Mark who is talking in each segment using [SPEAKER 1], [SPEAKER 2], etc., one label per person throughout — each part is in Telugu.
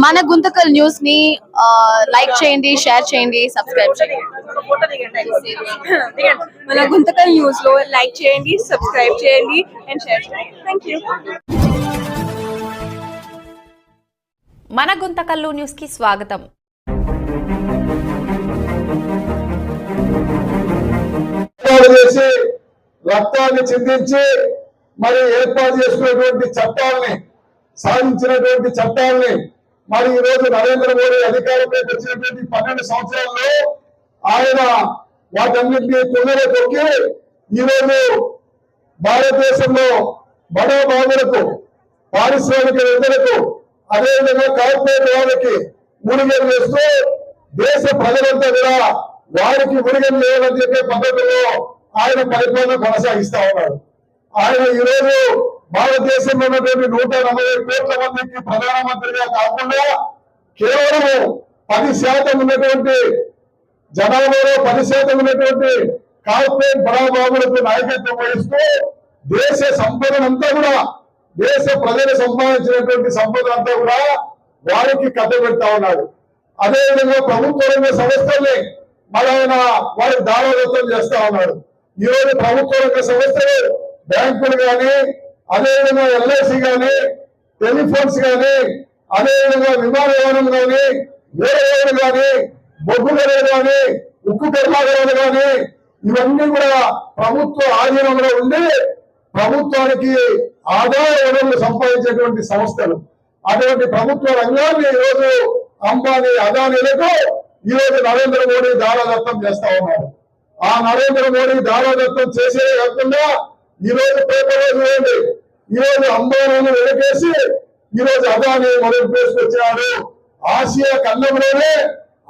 [SPEAKER 1] మన గుంతకల్ న్యూస్ ని లైక్ చేయండి, షేర్ చేయండి, సబ్స్క్రైబ్ చేయండి.
[SPEAKER 2] మన గుంతకల్ న్యూస్ లో లైక్ చేయండి, సబ్స్క్రైబ్ చేయండి అండ్ షేర్ చేయండి. థాంక్యూ.
[SPEAKER 3] మన గుంతకల్లు న్యూస్ కి స్వాగతం.
[SPEAKER 4] రక్తాన్ని చిందించి మరి ఏర్పాటు చేసుకున్నటువంటి చట్టాలని, సాధించినటువంటి చట్టాలని మరి ఈ రోజు నరేంద్ర మోడీ అధికారంలోకి వచ్చినటువంటి 12 సంవత్సరాల్లో ఆయన వాటన్నింటినీ తొందరగా తొక్కి ఈరోజు భారతదేశంలో బడా బాబులకు, పారిశ్రామికవేత్తలకు, అదేవిధంగా కార్పొరేట్ వాళ్ళకి ఊడిగలు వేస్తూ దేశ ప్రజలంతా కూడా వారికి ఊడిగలు వేయాలని చెప్పే పద్ధతిలో ఆయన పరిపాలన కొనసాగిస్తా ఉన్నారు. ఆయన ఈరోజు భారతదేశంలో ఉన్నటువంటి 140 కోట్ల మందికి ప్రధానమంత్రిగా కాకుండా కేవలం 10% ఉన్నటువంటి జనాభాలో 10% ఉన్నటువంటి కార్పొరేట్ బడాబాబులకు నాయకత్వం వహిస్తూ దేశ సంపదనంతా కూడా, దేశ ప్రజలు సంపాదించినటువంటి సంపద అంతా కూడా వారికి కట్టబెడతా ఉన్నాడు. అదేవిధంగా ప్రభుత్వ రంగ సంస్థల్ని మరి ఆయన వారికి దారాదత్తం చేస్తా ఉన్నాడు. ఈ రోజు ప్రభుత్వ రంగ సంస్థలు బ్యాంకులు కానీ, అదేవిధంగా ఎల్ఐసి కానీ, టెలిఫోన్స్ కానీ, అదేవిధంగా విమానయానం కానీ, వేరేవాళ్ళు కానీ, బొగ్గు గనులు కానీ, ఉక్కు కర్మాగారాలు కానీ, ఇవన్నీ కూడా ప్రభుత్వ ఆధీనంలో ఉండి ప్రభుత్వానికి ఆదాయ వనరులు సంపాదించేటువంటి సంస్థలు. అటువంటి ప్రభుత్వ రంగాన్ని ఈరోజు అంబానీ, అదానీలకు ఈరోజు నరేంద్ర మోడీ దారాదత్తం చేస్తా ఉన్నారు. ఆ నరేంద్ర మోడీ దారాదత్తం చేసే కాకుండా ఈరోజు పేపర్లో చూడండి, ఈరోజు అంబానీని వెనకేసి ఈరోజు అదానీ మొదటి ప్లేస్కి వచ్చాడు. ఆసియా ఖండంలోనే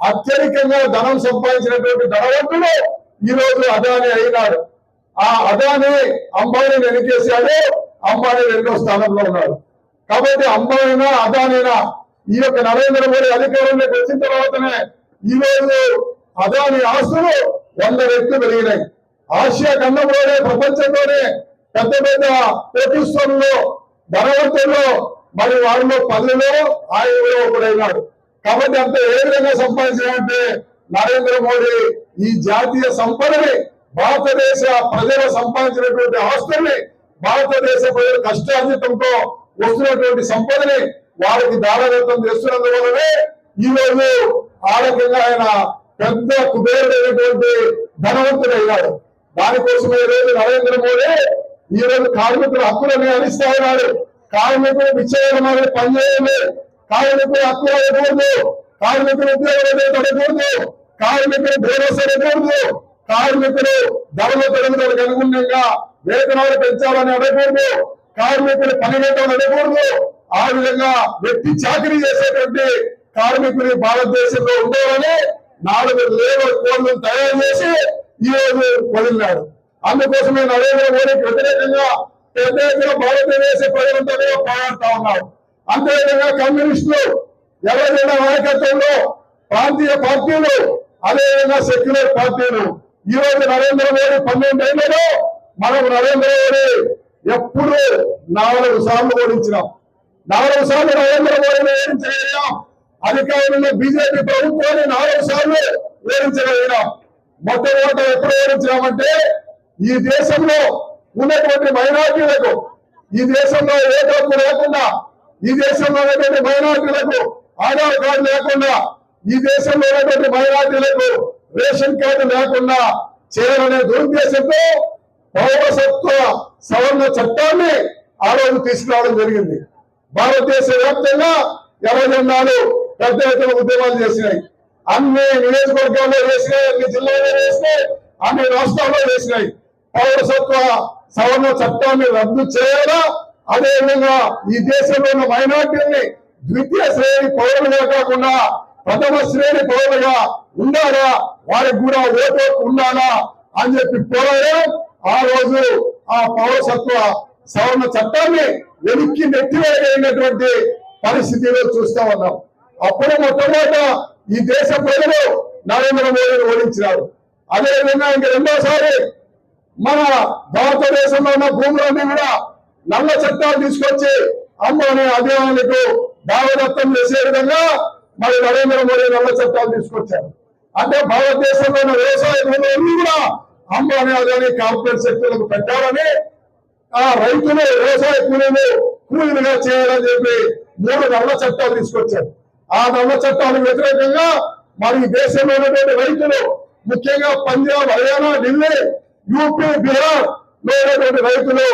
[SPEAKER 4] అత్యధికంగా ధనం సంపాదించినటువంటి ధనవంతుడు ఈరోజు అదానీ అయినాడు. ఆ అదానీ అంబానీ వెనకేసాడు. అంబానీ 2వ స్థానంలో ఉన్నాడు. కాబట్టి అంబానీనా అదానీనా ఈ యొక్క నరేంద్ర మోడీ అధికారంలోకి వచ్చిన తర్వాతనే ఈ రోజు అదానీ ఆస్తులు 100 రెట్లు పెరిగినాయి. ఆసియా ఖండంలోనే, ప్రపంచంలోనే పెద్ద పెద్ద కోటీశ్వరుల్లో, ధనవంతుల్లో మరి వాళ్ళలో 10లో ఆయన ఒకడైనాడు. కాబట్టి అంత ఏ విధంగా సంపాదించాలంటే నరేంద్ర మోడీ ఈ జాతీయ సంపదని, భారతదేశ ప్రజలు సంపాదించినటువంటి ఆస్తుల్ని, భారతదేశ ప్రజల కష్టార్జితంతో వస్తున్నటువంటి సంపదని వారికి దారాదత్తం చేస్తున్నందువల్లనే ఈ రోజు ఆ రకంగా ఆయన పెద్ద కుబేరుడైనటువంటి ధనవంతుడైనాడు. దానికోసమే ఈ రోజు నరేంద్ర మోడీ ఈ రోజు కార్మికుల హక్కులని హరిస్తా ఉన్నాడు. కార్మికులు విచ్ఛేదనమైన పనిచేయాలి, కార్మికుల హక్కులు అడగకూడదు, కార్మికులు ఉద్యోగాలు అడగకూడదు, కార్మికులు బోనస్ అడగకూడదు, కార్మికులు ధరల పెరుగుదలకు అనుగుణంగా వేతనాలు పెంచాలని అడగకూడదు, కార్మికులు పని వేతనాలు అడగకూడదు. ఆ విధంగా వ్యక్తి చాకరీ చేసేటువంటి కార్మికులు భారతదేశంలో ఉండేవారని 4 లేబర్ కోడ్లను తయారు చేసి ఈ రోజు వదిలినాడు. అందుకోసమే నరేంద్ర మోడీకి వ్యతిరేకంగా పెద్ద ఎత్తున భారతదేశ ప్రజలంతా పోరాడుతా ఉన్నారు. అంతేవిధంగా కమ్యూనిస్టులు, ఎవరైనా నాయకత్వంలో ప్రాంతీయ పార్టీలు, అదేవిధంగా సెక్యులర్ పార్టీలు ఈ రోజు నరేంద్ర మోడీ 12 ఏళ్లలో మనం నరేంద్ర మోడీ ఎప్పుడు 4 సార్లు ఓడించినాం. 4 సార్లు నరేంద్ర మోడీని ఓడించగలిగాం. అధికారంలో బీజేపీ ప్రభుత్వాన్ని 4 సార్లు ఓడించగలిగినాం. మొట్టమొదట ఎప్పుడు ఓడించినామంటే ఈ దేశంలో ఉన్నటువంటి మైనార్టీలకు, ఈ దేశంలో ఓటు హక్కు లేకుండా, ఈ దేశంలో ఉన్నటువంటి మైనార్టీలకు ఆధార్ కార్డు లేకుండా, ఈ దేశంలో ఉన్నటువంటి మైనార్టీలకు రేషన్ కార్డు లేకుండా చేయాలనే దురుద్దేశంతో పౌరసత్వ సవరణ చట్టాన్ని ఆ రోజు తీసుకురావడం జరిగింది. భారతదేశ వ్యాప్తంగా ఎర్రజెండాలు పెద్ద ఎత్తున ఉద్యమాలు చేసినాయి. అన్ని నియోజకవర్గాల్లో వేసినాయి, అన్ని జిల్లాల్లో వేసినాయి, అన్ని రాష్ట్రాల్లో వేసినాయి. పౌరసత్వ సవరణ చట్టాన్ని రద్దు చేయాలా, అదేవిధంగా ఈ దేశంలో ఉన్న మైనార్టీని ద్వితీయ శ్రేణి పౌరులుగా కాకుండా ప్రథమ శ్రేణి పౌరులుగా ఉండాలా, వారికి కూడా ఓటు ఉండాలా అని చెప్పి పోరాడారు. ఆ రోజు ఆ పౌరసత్వ సవరణ చట్టాన్ని వెనక్కి నెట్టివేయటువంటి పరిస్థితిలో చూస్తా ఉన్నాం. అప్పుడు మొట్టమొదట ఈ దేశ ప్రజలు నరేంద్ర మోడీని ఓడించినారు. అదేవిధంగా ఇంక 2వసారి మన భారతదేశంలో ఉన్న భూములన్నీ కూడా నల్ల చట్టాలు తీసుకొచ్చి అమ్మని అభిమానులకు భాగవతం చేసే విధంగా మరి నరేంద్ర మోడీ నల్ల చట్టాలు తీసుకొచ్చారు. అంటే భారతదేశంలో ఉన్న వ్యవసాయ భూములన్నీ కూడా అంబానీ అదానీ కార్పొరేట్ సెక్టర్లకు పెట్టాలని, ఆ రైతులు వ్యవసాయ కూలీలుగా చేయాలని చెప్పి 3 నల్ల చట్టాలు తీసుకొచ్చారు. ఆ నల్ల చట్టాలకు వ్యతిరేకంగా మరి దేశంలో ఉన్నటువంటి రైతులు, ముఖ్యంగా పంజాబ్, హర్యానా, ఢిల్లీ, యూపీ, బీహార్ లో ఉన్నటువంటి రైతులు,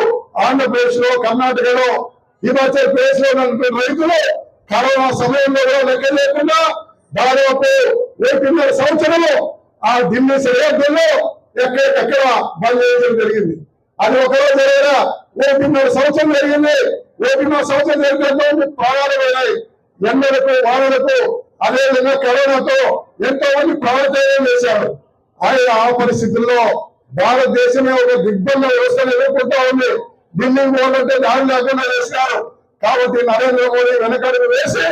[SPEAKER 4] ఆంధ్రప్రదేశ్ లో, కర్ణాటకలో, హిమాచల్ ప్రదేశ్ లో ఉన్నటువంటి రైతులు కరోనా సమయంలో కూడా లెక్క లేకుండా దాదాపు 1.5 సంవత్సరాలు ఆ ఢిల్లీ సరిహద్దుల్లో ఎక్కడ బంద్ చేయడం జరిగింది. అది ఒకరోజు జరిగిన 1.5 సంవత్సరం జరిగింది. 1.5 సంవత్సరం జరిగినటువంటి ప్రాణాలు పోయినాయి. ఎండలకు, వానలకు, అదేవిధంగా కరోనాతో ఎంతో మంది ప్రాణత్యాగం చేశారు. ఆ పరిస్థితుల్లో భారతదేశమే ఒక దిగ్బంధ వ్యవస్థను ఎదుర్కొంటా ఉంది. ఢిల్లీకి పోవాలంటే దారి లేకుండా చేశారు. కాబట్టి నరేంద్ర మోడీ వెనకడుగు వేసి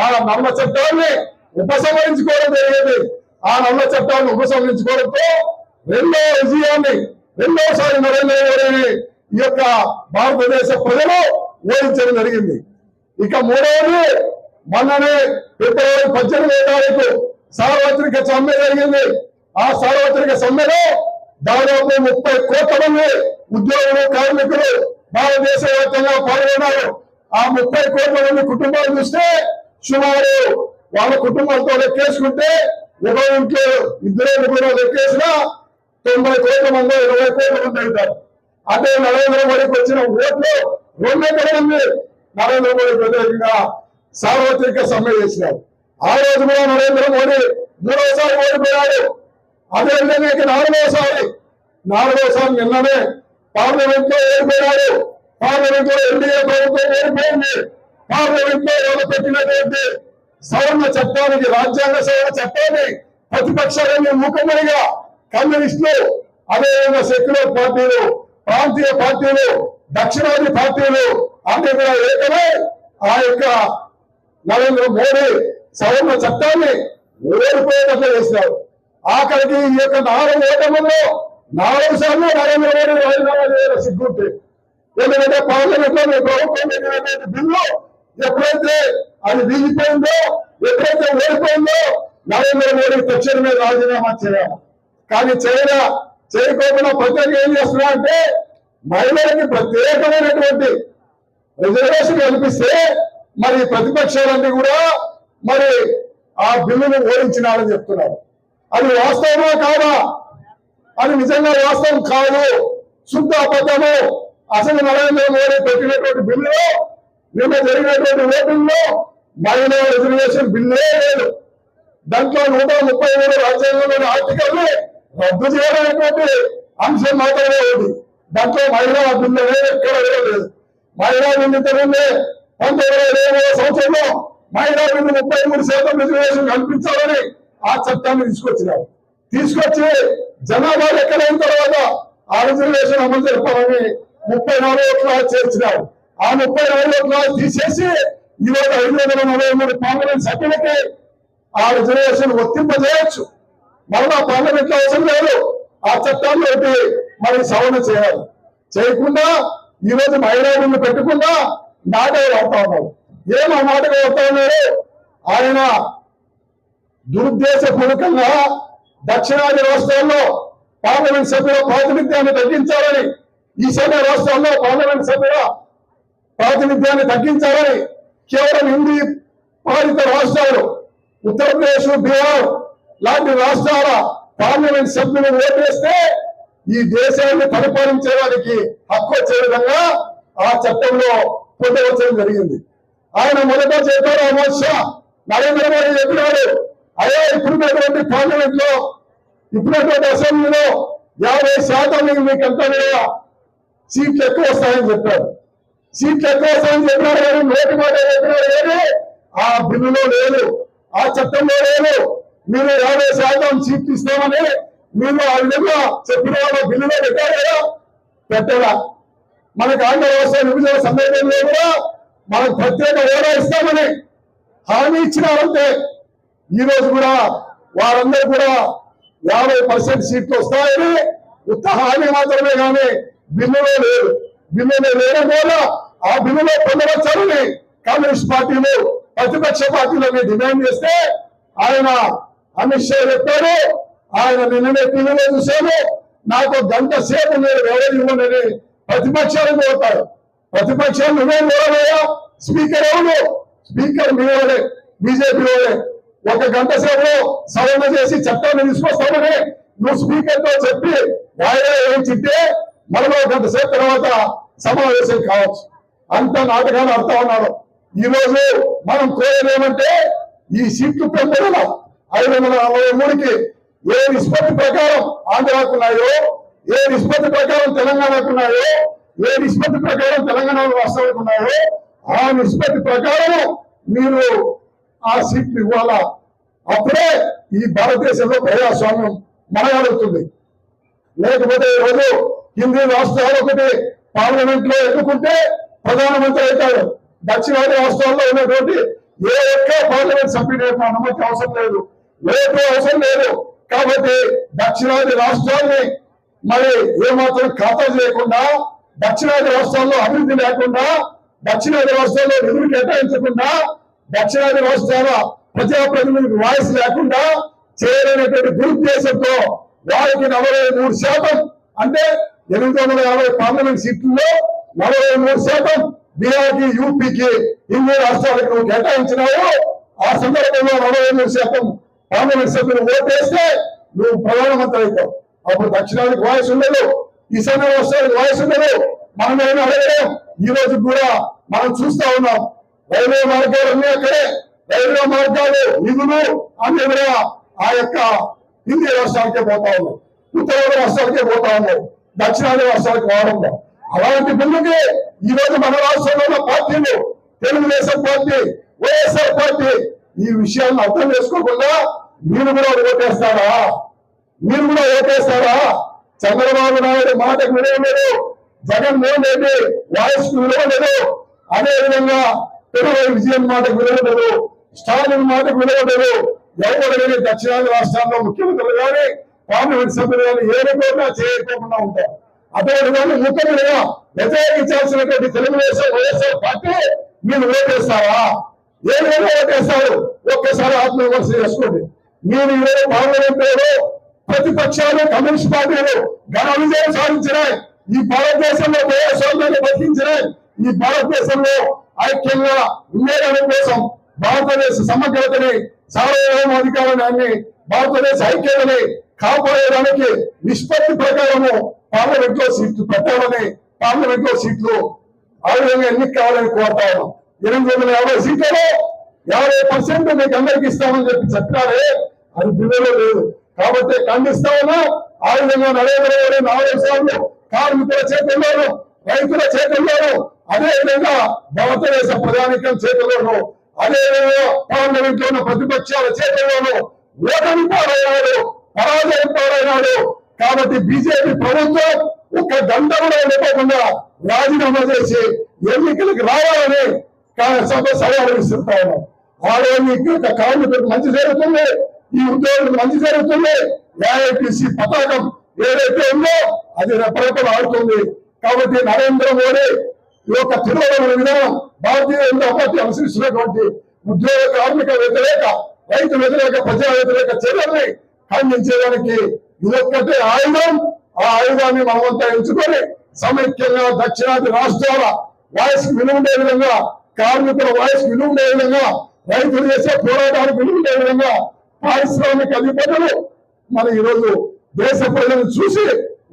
[SPEAKER 4] ఆ నల్ల చట్టాన్ని ఉపసంహరించుకోవడం జరిగేది. ఆ నల్ల చట్టాన్ని ఉపసంహరించుకోవడంతో రెండోసారి నరేంద్ర మోడీని ఈ యొక్క భారతదేశ ప్రజలు ఓడించడం జరిగింది. ఇక మూడవది, మొన్ననే ఫిబ్రవరి 18వ తారీఖు సార్వత్రిక సమ్మె జరిగింది. ఆ సార్వత్రిక సమ్మెలో దాదాపు 30 కోట్ల మంది ఉద్యోగులు, కార్మికులు భారతదేశ వ్యాప్తంగా పాల్గొన్నారు. ఆ 30 కోట్ల మంది కుటుంబాలు చూస్తే సుమారు వాళ్ళ కుటుంబాలతో లెక్కేసుకుంటే ఒక ఇంట్లో 2 లెక్కేసినా 90 కోట్ల మంది, 20 కోట్ల మంది అవుతారు. అంటే నరేంద్ర మోడీకి వచ్చిన ఓట్లు 2 ఎకరాల మంది నరేంద్ర మోడీ వ్యతిరేకంగా సార్వత్రిక సమ్మె చేసినారు. ఆ రోజు కూడా నరేంద్ర మోడీ 3వసారి ఓడిపోయాడు. అదేవిధంగా ఇక 4వసారి నిన్ననే పార్లమెంట్ లో ఓడిపోయాడు. పార్లమెంట్ లో ఎన్డీఏ ప్రభుత్వం ఓడిపోయింది. పార్లమెంట్ లో వాళ్ళు పెట్టినటువంటి సవరణ చట్టానికి, రాజ్యాంగ సవరణ చట్టాన్ని ప్రతిపక్షాలన్నీ మూకమ్మడిగా కమ్యూనిస్టులు, అదేవిధంగా సెక్యులర్ పార్టీలు, ప్రాంతీయ పార్టీలు, దక్షిణాది పార్టీలు అన్ని కూడా ఏకమై ఆ యొక్క నరేంద్ర మోడీ సవరణ చట్టాన్ని ఓడిపోయేటట్లు చేశారు. ఆఖరికి ఈ యొక్క 4 ఓటముల్లో 4 సార్లు నరేంద్ర మోడీ రాజీనామా చేయాలి సిగ్గుంటే. ఎందుకంటే పార్లమెంట్ లో ప్రభుత్వం పెట్టినటువంటి బిల్లు ఎప్పుడైతే అది వీగిపోయిందో, ఎప్పుడైతే ఓడిపోయిందో నరేంద్ర మోడీ తక్షణమే రాజీనామా చేయాలి. కానీ చేయకోకుండా ప్రత్యేకంగా ఏం చేస్తున్నా అంటే మహిళలకి ప్రత్యేకమైనటువంటి రిజర్వేషన్ కల్పిస్తే మరి ప్రతిపక్షాలన్నీ కూడా మరి ఆ బిల్లును ఓడించినారని చెప్తున్నారు. అది వాస్తవమా కాదా? అది నిజంగా వాస్తవం కాదు, శుద్ధ అబద్ధము. అసలు నరేంద్ర మోడీ పెట్టినటువంటి బిల్లులో, నిన్న జరిగినటువంటి ఓటింగ్లో మహిళా రిజర్వేషన్ బిల్లే లేదు. దాంట్లో 133 రాజ్యాంగంలోని ఆర్టికల్ని రద్దు చేయడానికి అంశం మాత్రమే ఉంది. దాంట్లో మహిళా బిల్లు అనేది ఎక్కడ లేదు. మహిళా బిల్లు ఇంతకుముందే 1920వ సంవత్సరంలో మహిళా బిల్లు 33% రిజర్వేషన్ కల్పించాలని ఆ చట్టాన్ని తీసుకొచ్చి జనాభా లెక్కలైన తర్వాత ఆ రిజర్వేషన్ అమలు జరపాలని 34 క్లాస్ చేర్చినారు. ఆ 34 క్లాస్ తీసేసి ఈరోజు 543 పార్లమెంట్ సభ్యులకి ఆ రిజర్వేషన్ వర్తింపజేయచ్చు. మళ్ళా పార్లమెంట్ లో అవసరం లేదు. ఆ చట్టాన్ని మరి సవరణ చేయాలి. చేయకుండా ఈరోజు మహిళా బిల్లు పెట్టకుండా నాటకాలు అవుతా ఉన్నారు. ఏమో నాటకాలు అవుతా ఉన్నారు? ఆయన దురుద్దేశపూర్వకంగా దక్షిణాది రాష్ట్రాల్లో పార్లమెంట్ సభ్యుల ప్రాతినిధ్యాన్ని తగ్గించాలని, ఈశాన్య రాష్ట్రాల్లో పార్లమెంట్ సభ్యుల ప్రాతినిధ్యాన్ని తగ్గించాలని కేవలం హిందీ పాలిత రాష్ట్రాలు, ఉత్తరప్రదేశ్, బీహార్ లాంటి రాష్ట్రాల పార్లమెంట్ సభ్యులు ఓటేస్తే ఈ దేశాన్ని పరిపాలించడానికి హక్కు వచ్చే విధంగా ఆ చట్టంలో పొందవచ్చడం జరిగింది. ఆయన మొదట చెప్పారు అమిత్ షా, నరేంద్ర మోడీ చెప్పినాడు, అయ్యా ఇప్పుడున్నటువంటి పార్లమెంట్ లో, ఇప్పుడున్నటువంటి అసెంబ్లీలో 50% మీకంతా కూడా సీట్లు ఎక్కువ వస్తాయని చెప్పారు. సీట్లు ఎక్కువ వస్తాయని చెప్పినారు కానీ నోటి మాట చెప్పినారు కానీ ఆ బిల్లులో లేదు, ఆ చట్టంలో లేదు. మీరు 50% సీట్లు ఇస్తామని మీరు ఆ విధంగా చెప్పిన వాళ్ళ బిల్లులో పెట్టారు కదా, పెట్టరా? మనకు ఆంధ్ర రాష్ట్ర విభజన సందర్భంలో కూడా మనకు ప్రత్యేక హోదా ఇస్తామని హామీ ఇచ్చినారంటే ఈ రోజు కూడా వారందరూ కూడా 50% సీట్లు వస్తాయని ఉత్త హామీ మాత్రమే కానీ బిల్లులో లేదు. బిల్లులో లేడం వల్ల ఆ బిల్లులో పొందవచ్చని కమ్యూనిస్ట్ పార్టీలు ప్రతిపక్ష పార్టీలని డిమాండ్ చేస్తే ఆయన అమిత్ షా చెప్పారు, ఆయన నిన్ననే టీవీలో చూశాను, నాకు గంట సేపు మీరు ఎవరు ఇవ్వనని ప్రతిపక్షాలు కోరుతారు. ప్రతిపక్షాలు నువ్వేం కోరలేదా? స్పీకర్ ఎవరు? స్పీకర్ మీ వాళ్ళే, బీజేపీ వాళ్ళే. ఒక గంట సేపు సవరణ చేసి చట్టాన్ని తీసుకొస్తామని నువ్వు స్పీకర్ తో చెప్పి వాయిదా వేయించితే మరో గంట సేపు తర్వాత సమావేశం కావచ్చు. అంత నాటకాలు ఆడుతా ఉన్నారు. ఈ రోజు మనం కోరేదేమంటే ఈ సీట్లు పెంపడల 543కి ఏ నిష్పత్తి ప్రకారం ఆంధ్రాకు ఉన్నాయో, ఏ నిష్పత్తి ప్రకారం తెలంగాణకు ఉన్నాయో, ఏ నిష్పత్తి ప్రకారం తెలంగాణ రాష్ట్రాలకు ఉన్నాయో ఆ నిష్పత్తి ప్రకారం మీరు ఆ సీట్లు ఇవ్వాలా. అప్పుడే ఈ భారతదేశంలో ప్రజాస్వామ్యం మనగలుగుతుంది. లేకపోతే ఈరోజు హిందీ రాష్ట్రాలు ఒకటి పార్లమెంట్ లో ఎన్నుకుంటే ప్రధానమంత్రి అవుతాడు. దక్షిణాది రాష్ట్రాల్లో ఉన్నటువంటి ఏ ఒక్క పార్లమెంట్ సభ్యుడు అనుమతి అవసరం లేదు, రేపు అవసరం లేదు. కాబట్టి దక్షిణాది రాష్ట్రాల్ని మరి ఏమాత్రం ఖాతా చేయకుండా, దక్షిణాది రాష్ట్రాల్లో అభివృద్ధి లేకుండా, దక్షిణాది రాష్ట్రాల్లో నిధులు కేటాయించకుండా, దక్షిణాది రాష్ట్రాల ప్రజాప్రతినిధులకు వాయిస్ లేకుండా చేయాలనేటువంటి దురుద్దేశంతో వారికి 43% అంటే 850 పార్లమెంట్ సీట్లలో 43% బీహార్కి, యూపీకి, హిందీ రాష్ట్రాలకు నువ్వు కేటాయించినావు. ఆ సందర్భంలో 43% పార్లమెంట్ సభ్యులు ఓటేస్తే నువ్వు ప్రధానమంత్రి అవుతావు. అప్పుడు దక్షిణానికి వాయిస్ ఉండదు, ఈశాన్య రాష్ట్రానికి వాయిస్ ఉండదు. మనం ఏమి అడగలేం. ఈ రోజు కూడా మనం చూస్తా ఉన్నాం, రైల్వే మార్గాలు అన్నీ అక్కడే, రైల్వే మార్గాలు నిధులు అన్ని కూడా ఆ యొక్క హిందీ రాష్ట్రాలకే పోతా ఉన్నాయి, ఉత్తరాది రాష్ట్రాలకే పోతా ఉన్నాయి, దక్షిణాది రాష్ట్రాలకు రావడం. అలాంటి ముందుకి ఈ రోజు మన రాష్ట్రంలో ఉన్న పార్టీలు, తెలుగుదేశం పార్టీ, వైఎస్ఆర్ పార్టీ ఈ విషయాలను అర్థం చేసుకోకుండా మీరు కూడా ఓటేస్తారా? మీరు కూడా ఓటేస్తారా? చంద్రబాబు నాయుడు మాటకు విలువ లేదు, జగన్మోహన్ రెడ్డి వాయిస్ కు విలువ లేదు, అదే విధంగా పినరయి విజయన్ మాటకు విలువ లేదు, స్టాలిన్ మాటకు విలువ లేదు. ఎవరు దక్షిణాది రాష్ట్రాల్లో ముఖ్యమంత్రులు కానీ పార్లమెంట్ సభ్యులు కానీ ఏడుకోకుండా చేయకోకుండా ఉంటారు. అటువంటి వాళ్ళు ముఖ్యంగా వ్యతిరేకించాల్సినటువంటి తెలుగుదేశం వైఎస్ఆర్ పార్టీ మీరు ఓటేస్తారా? ఏ విధంగా ఓటేస్తారు? ఒక్కసారి ఆత్మవిమర్శ చేసుకోండి. మీరు ఈరోజు పార్లమెంట్ లో ప్రతిపక్షాలు, కమ్యూనిస్ట్ పార్టీలు ఘన విజయం సాధించినాయి. ఈ భారతదేశంలో ప్రజాస్వామ్యాన్ని బతికించినాయి. ఈ భారతదేశంలో ఐక్యంగా ఉండేదాని కోసం, భారతదేశ సమగ్రతని, సార్వభౌమాధికారాన్ని, భారతదేశ ఐక్యతని కాపాడేదానికి నిష్పత్తి ప్రకారము పార్లమెంట్ లో సీట్లు పెట్టాలని, పార్లమెంట్ లో సీట్లు ఆ విధంగా ఎన్నిక కావాలని కోరుతా ఉన్నాం. 850 సీట్లలో 50% మీకు అందరికి ఇస్తామని చెప్పినారే, అది బిల్లులో లేదు. కాబట్టి ఖండిస్తా ఉన్నా. ఆ విధంగా నరేంద్ర మోడీ 4 సార్లు కార్మికుల చేతుల్లోనూ, రైతుల చేతుల్లోనూ, అదే విధంగా భారతదేశ ప్రజానికం చేతుల్లోనూ, అదే విధంగా పార్లమెంట్ లో ఉన్న ప్రతిపక్షాల చేతుల్లోనూ ఓటమి పాలైనాడు, పరాజయం పాలైనాడు. కాబట్టి బీజేపీ ప్రభుత్వం ఒక గంట కూడా వెళ్ళిపోకుండా రాజీనామా చేసి ఎన్నికలకు రావాలని సవాలు విసురుతా ఉన్నాం. ఆ రోజు కార్మికులకు మంచి జరుగుతుంది, ఈ ఉద్యోగులకు మంచి జరుగుతుంది. ఏఐటీసీ పతాకం ఏదైతే ఉందో అది రెపరెపలు ఆడుతుంది. కాబట్టి నరేంద్ర మోడీ ఈ యొక్క తిరుగుతున్న విధానం, భారతీయ జనతా పార్టీ అనుసరిస్తున్నటువంటి ఉద్యోగ కార్మిక వ్యతిరేక, రైతు వ్యతిరేక, ప్రజా వ్యతిరేక చర్యల్ని ఖండించేదానికి ఇదొక్కటే ఆయుధం. ఆ ఆయుధాన్ని మనమంతా ఎంచుకొని సమైక్యంగా దక్షిణాది రాష్ట్రాల వాయిస్ విలువ ఉండే విధంగా, కార్మికుల వాయిస్ విలువ ఉండే విధంగా, రైతులు చేసే పోరాటాలకు విలువ ఉండే విధంగా, పారిశ్రామిక అధిపతులు మన ఈరోజు దేశ ప్రజలను చూసి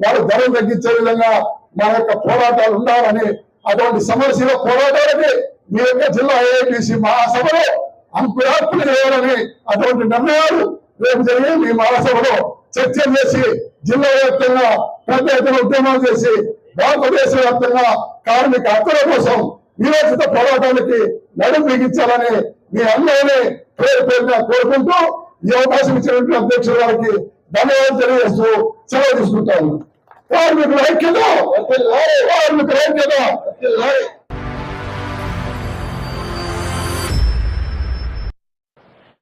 [SPEAKER 4] వారు ధరలు తగ్గించే విధంగా మన యొక్క పోరాటాలు ఉండాలని, అటువంటి సమస్యల పోరాటాలకి మీ యొక్క జిల్లా ఏఐటీసీ మహాసభలో అంకురార్పణ చేయాలని, అటువంటి నిర్ణయాలు రేపు జరిగే మీ మహాసభలో చర్చలు చేసి జిల్లా వ్యాప్తంగా పెద్ద ఎత్తున ఉద్యమాలు చేసి భారతదేశ వ్యాప్తంగా కార్మిక హక్కుల కోసం విరోచిత పోరాటానికి నడుం బిగించాలని మీ అందరినీ పేరు పేరుగా కోరుకుంటూ ఈ అవకాశం ఇచ్చినటువంటి అధ్యక్షుల గారికి ధన్యవాదాలు తెలియజేస్తూ సెలవు తీసుకుంటాను. కార్మికుల ఐక్యత, కార్మికుల ఐక్యత.